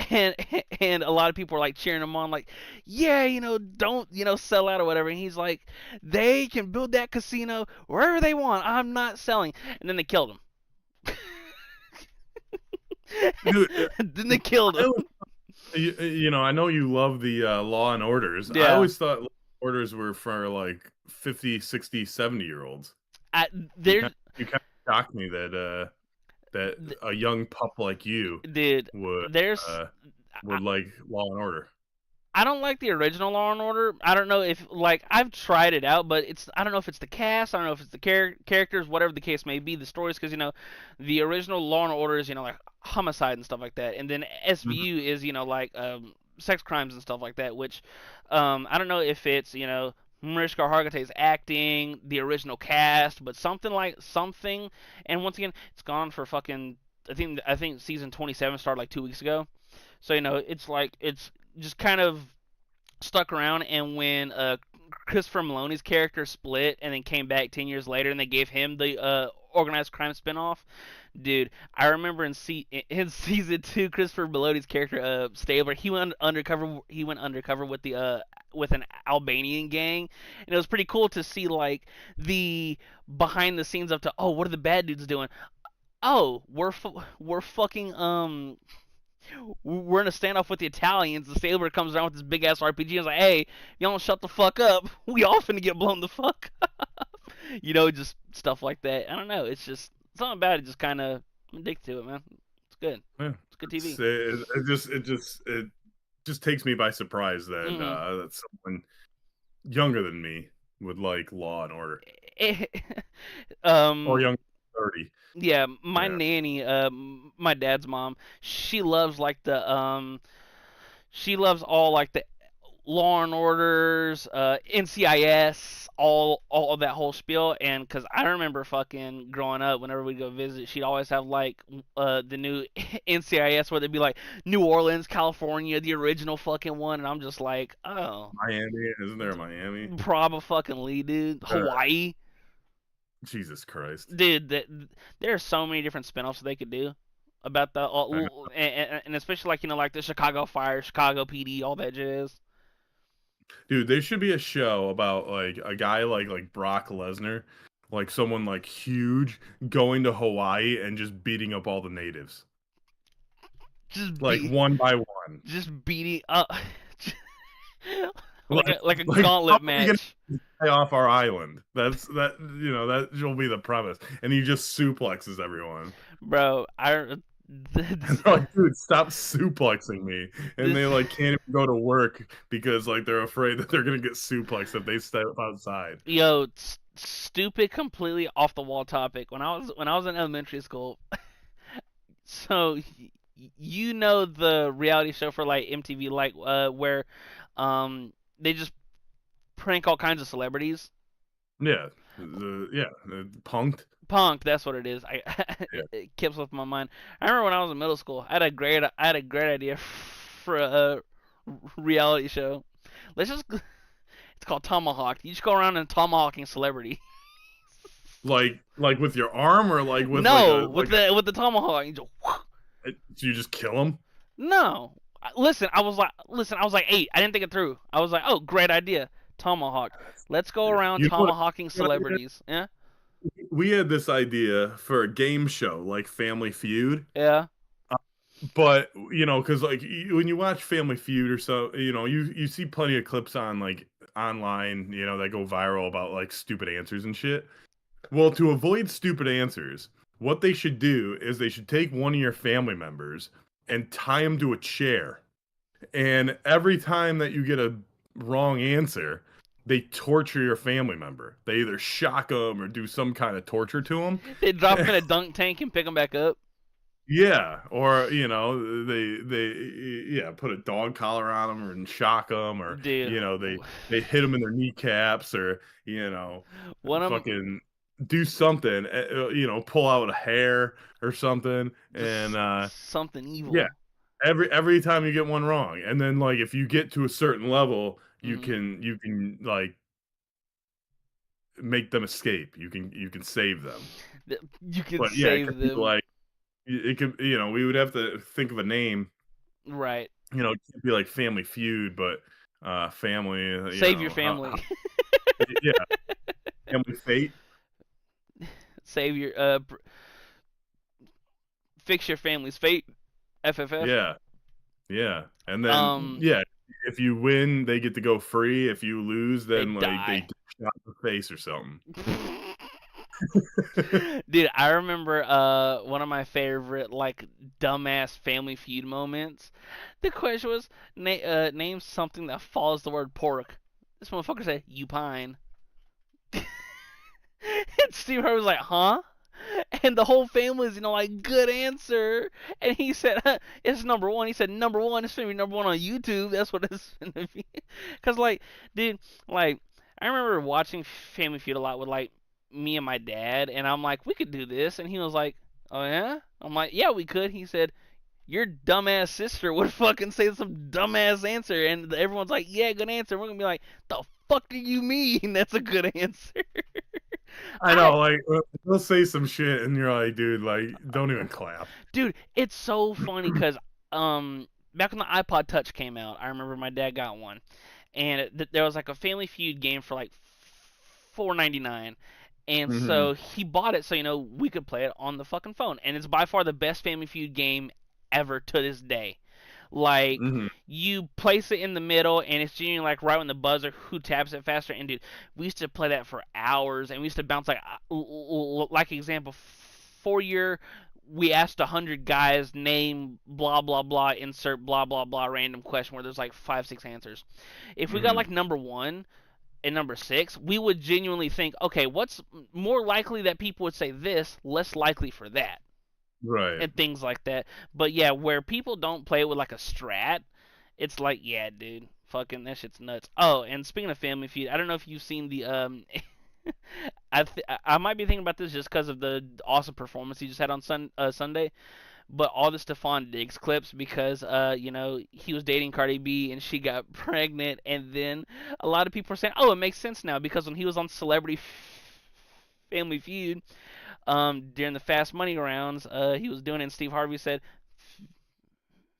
and a lot of people were like cheering him on, like, yeah, don't sell out or whatever. And he's like, they can build that casino wherever they want. I'm not selling. And then they killed him. Dude, then they killed him. I know you love the Law and Orders. I Yeah, always thought Law and Orders were for like 50, 60, 70-year-olds. I You there's kind shocked me that that a young pup like you dude, would there's uh would like Law and Order. I don't like the original Law and Order. I don't know if like I've tried it out, but it's I don't know if it's the cast, I don't know if it's the characters, whatever the case may be, the stories, because the original Law and Order is like homicide and stuff like that, and then Mhm. SVU is like sex crimes and stuff like that. Which I don't know if it's Mariska Hargitay's acting, the original cast, but something. And once again, it's gone for fucking. I think season 27 started like 2 weeks ago. So it's like it's just kind of stuck around. And when Christopher Maloney's character split and then came back 10 years later, and they gave him the organized crime spinoff, dude, I remember in season 2, Christopher Maloney's character Stabler, he went undercover with the with an Albanian gang, and it was pretty cool to see like the behind the scenes up to, oh, what are the bad dudes doing? Oh, we're fucking we're in a standoff with the Italians. The Sailor comes around with this big ass RPG and is like, "Hey, y'all don't shut the fuck up. We all finna get blown the fuck up." Just stuff like that. I don't know. It's just something about it. Just kind of addicted to it, man. It's good. Yeah. It's good TV. It just takes me by surprise that Mm-hmm. that someone younger than me would like Law and Order, or um. younger than 30. Yeah, my Yeah. nanny, my dad's mom, she loves like she loves all like the Law and Orders, NCIS, all of that whole spiel. And because I remember fucking growing up, whenever we go visit, she'd always have like the new NCIS, where they'd be like New Orleans, California, the original fucking one, and I'm just like, oh, Miami, isn't there a Miami? proba fucking Lee, dude, Hawaii, Jesus Christ. dude. There are so many different spinoffs they could do about the I know. and especially like like the Chicago Fire, Chicago PD, all that jazz. Dude, there should be a show about like a guy like Brock Lesnar, like someone like huge going to Hawaii and just beating up all the natives. Just Like be one by one. just beating up like Like a how gauntlet are we gonna match, stay off our island? That will be the premise. And he just suplexes everyone. bro. And they're like, dude, stop suplexing me. And This they like can't even go to work because like they're afraid that they're gonna get suplexed if they step outside. yo, stupid, completely off the wall topic. When I was in elementary school, so the reality show for like MTV, like where they just prank all kinds of celebrities. Yeah. Punked. Punk, that's what it is. Yeah. It keeps with my mind. I remember when I was in middle school, I had a great idea for a reality show. Let's just It's called Tomahawk. You just go around and tomahawking celebrity. Like with your arm, or like with No, with the tomahawk. so you just kill them? No. Listen, I was like 8. I didn't think it through. I was like, oh, great idea. Tomahawk. Let's go around You know what? tomahawking celebrities. Yeah? We had this idea for a game show like Family Feud. Yeah. But because like when you watch Family Feud or so, you see plenty of clips on like online, that go viral about like stupid answers and shit. Well, to avoid stupid answers, what they should do is they should take one of your family members and tie him to a chair. And every time that you get a wrong answer, they torture your family member. They either shock them or do some kind of torture to them. They drop him in a dunk tank and pick him back up. Yeah, or they put a dog collar on them and shock them, or Dude. they hit them in their kneecaps, or One of them, fucking do something, pull out a hair or something, and just something yeah, evil. every time you get one wrong, and then like if you get to a certain level, you Hmm. can like make them escape. You can save them, You can but yeah, it save could be them. like it could we would have to think of a name. Right. It can't be like Family Feud, but family, Save your family. yeah, Family Fate. Save your fix your family's fate. FFF. Yeah, Yeah, and then Um, yeah, if you win, they get to go free. If you lose, they then like they die. get shot in the face or something. Dude, I remember one of my favorite like dumbass Family Feud moments. The question was name something that follows the word pork. This motherfucker said you pine. And Steve Harvey was like, huh? And the whole family was, like, good answer. And he said, it's number one. He said, number one. It's going to be number one on YouTube. That's what it's going to be. Because, like, dude, like, I remember watching Family Feud a lot with, like, me and my dad. And I'm like, we could do this. And he was like, oh, yeah? I'm like, yeah, we could. He said, your dumbass sister would fucking say some dumbass answer. And everyone's like, yeah, good answer. We're going to be like, the fuck do you mean that's a good answer? I I know, like they'll say some shit, and you're like, dude, like don't even clap. Dude, it's so funny because back when the iPod Touch came out, I remember my dad got one, and there was like a Family Feud game for like $4.99, and Hmm. so he bought it so we could play it on the fucking phone, and it's by far the best Family Feud game ever to this day. Like Hmm. you place it in the middle, and it's genuinely like right when the buzzer, who taps it faster. And dude, we used to play that for hours, and we used to bounce like example, 4 year. We asked 100 guys name blah blah blah, insert blah blah blah random question where there's like 5 6 answers. If we got Hmm. like number one and number six, we would genuinely think, okay, what's more likely that people would say this, less likely for that, Right. and things like that. But yeah, where people don't play with like a strat, it's like, yeah, dude, fucking that shit's nuts. Oh, and speaking of Family Feud, I don't know if you've seen the I might be thinking about this just because of the awesome performance he just had on Sunday, but all the Stephon Diggs clips because he was dating Cardi B and she got pregnant, and then a lot of people are saying, oh, it makes sense now because when he was on Celebrity Family Feud, during the Fast Money rounds, he was doing it, and Steve Harvey said,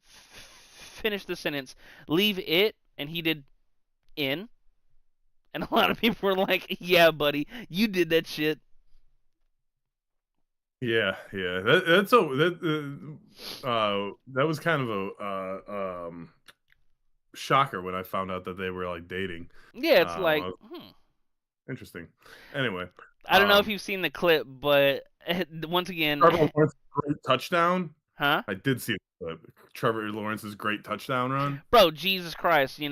finish the sentence, leave it, and he did in. And a lot of people were like, yeah, buddy, you did that shit. Yeah, yeah. That's a that was kind of a shocker when I found out that they were like dating. Yeah, it's like, Uh, interesting. Anyway, I don't know if um, you've seen the clip, but once again, Trevor Lawrence's great touchdown. huh? I did see the clip. Trevor Lawrence's great touchdown run. Bro, Jesus Christ, it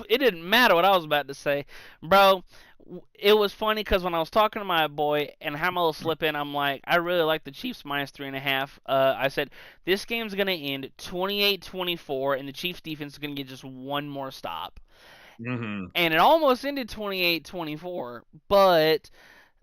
didn't matter what I was about to say, bro. It was funny because when I was talking to my boy and had my little slip in, I'm like, I really like the Chiefs minus 3.5. I said this game's gonna end 28-24, and the Chiefs defense is gonna get just one more stop, Hmm. and it almost ended 28-24, but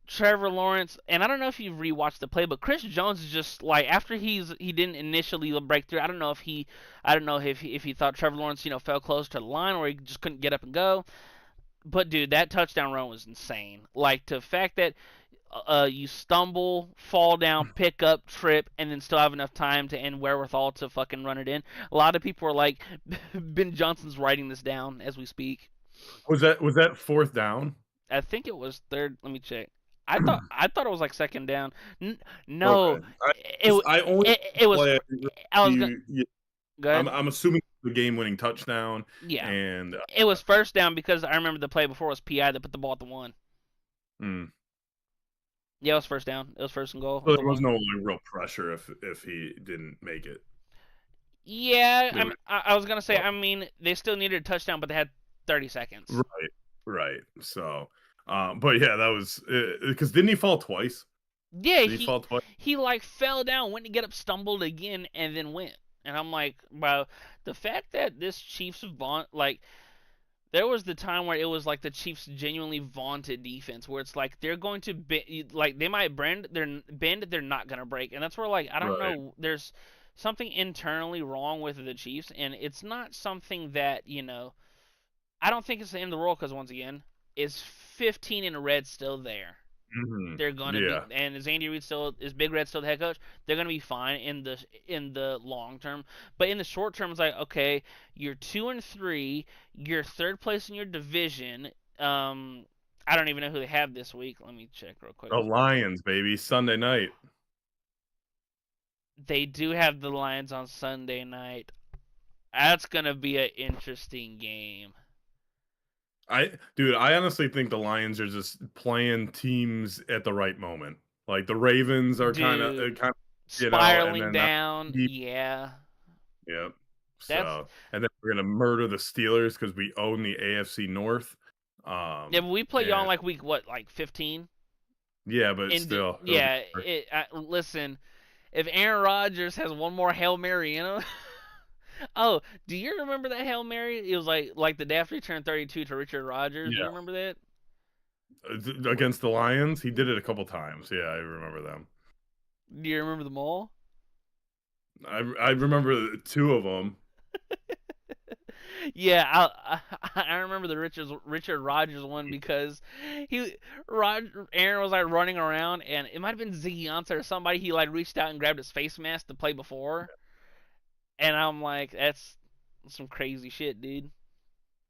Trevor Lawrence, and I don't know if you've rewatched the play, but Chris Jones is just like, after he didn't initially break through. I don't know if he thought Trevor Lawrence fell close to the line or he just couldn't get up and go. But dude, that touchdown run was insane. Like the fact that you stumble, fall down, pick up, trip, and then still have enough time to end wherewithal to fucking run it in. A lot of people are like, Ben Johnson's writing this down as we speak. Was that fourth down? I think it was third. Let me check. I thought it was like second down. No, Okay. I only it was. play I was gonna you. go I'm ahead. I'm assuming the game-winning touchdown, Yeah, and it was first down because I remember the play before was PI that put the ball at the one. mm, Yeah, it was first down. It was first and goal so at the there was one. no like, real pressure if he didn't make it. Yeah, They would, I was gonna say. well, I mean, they still needed a touchdown, but they had 30 seconds. right, right. So, but yeah, that was because didn't he fall twice? Yeah, Did he fall twice? he like fell down, went to get up, stumbled again, and then went. And I'm like, bro, the fact that this Chiefs vaunt like there was the time where it was like the Chiefs genuinely vaunted defense, where it's like they're going to like they might bend, they're not gonna break, and that's where like I don't Right. know, there's something internally wrong with the Chiefs, and it's not something that I don't think it's the end of the world because once again, is 15 in the red still there? Hmm. They're gonna be, Yeah. and is Big Red still the head coach? They're gonna be fine in the long term, but in the short term, it's like, okay, you're 2-3, you're third place in your division. I don't even know who they have this week. Let me check real quick. The Lions, baby, Sunday night. They do have the Lions on Sunday night. That's gonna be an interesting game. I honestly think the Lions are just playing teams at the right moment. Like the Ravens are Dude, kind of, and spiraling then now down. Yeah. yeah. That's So, and then we're gonna murder the Steelers because we own the AFC North. yeah, but we play y'all in And like week what, like 15? yeah, but And still, it'll be yeah, listen, if Aaron Rodgers has one more Hail Mary in him. Oh, do you remember that Hail Mary? It was like the day after he turned 32 to Richard Rodgers. Do you yeah. remember that? Against the Lions, he did it a couple times. Yeah, I remember them. Do you remember them all? I remember two of them. Yeah, I remember the Richard Rodgers one because Aaron was like running around and it might have been Ziggy Ansah or somebody. He like reached out and grabbed his face mask to play before, and I'm like, that's some crazy shit, dude.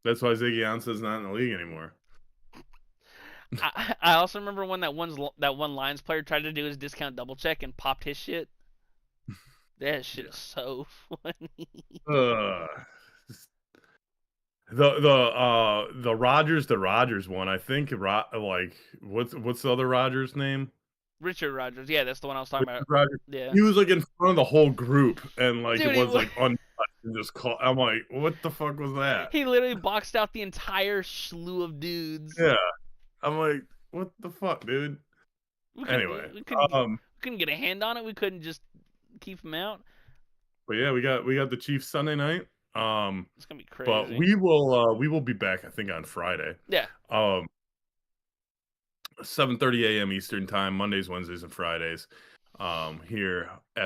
That's why Ziggy Ansah's not in the league anymore. I also remember when that one Lions player tried to do his discount double check and popped his shit. That shit Yeah. is so funny. Uh, the Rogers one. I think like what's the other Rogers name? Richard Rodgers, yeah, that's the one I was talking Richard about. Rogers. Yeah, He was like in front of the whole group and like it dude, was like untouched and just call. I'm like, what the fuck was that? he literally boxed out the entire slew of dudes. Yeah, I'm like, what the fuck, dude? Anyway, We couldn't get a hand on it. We couldn't just keep him out. but yeah, we got the Chiefs Sunday night. It's gonna be But crazy. we will be back, I think, on Friday. Yeah. Um 7:30 a.m. Eastern time, Mondays, Wednesdays, and Fridays. Here at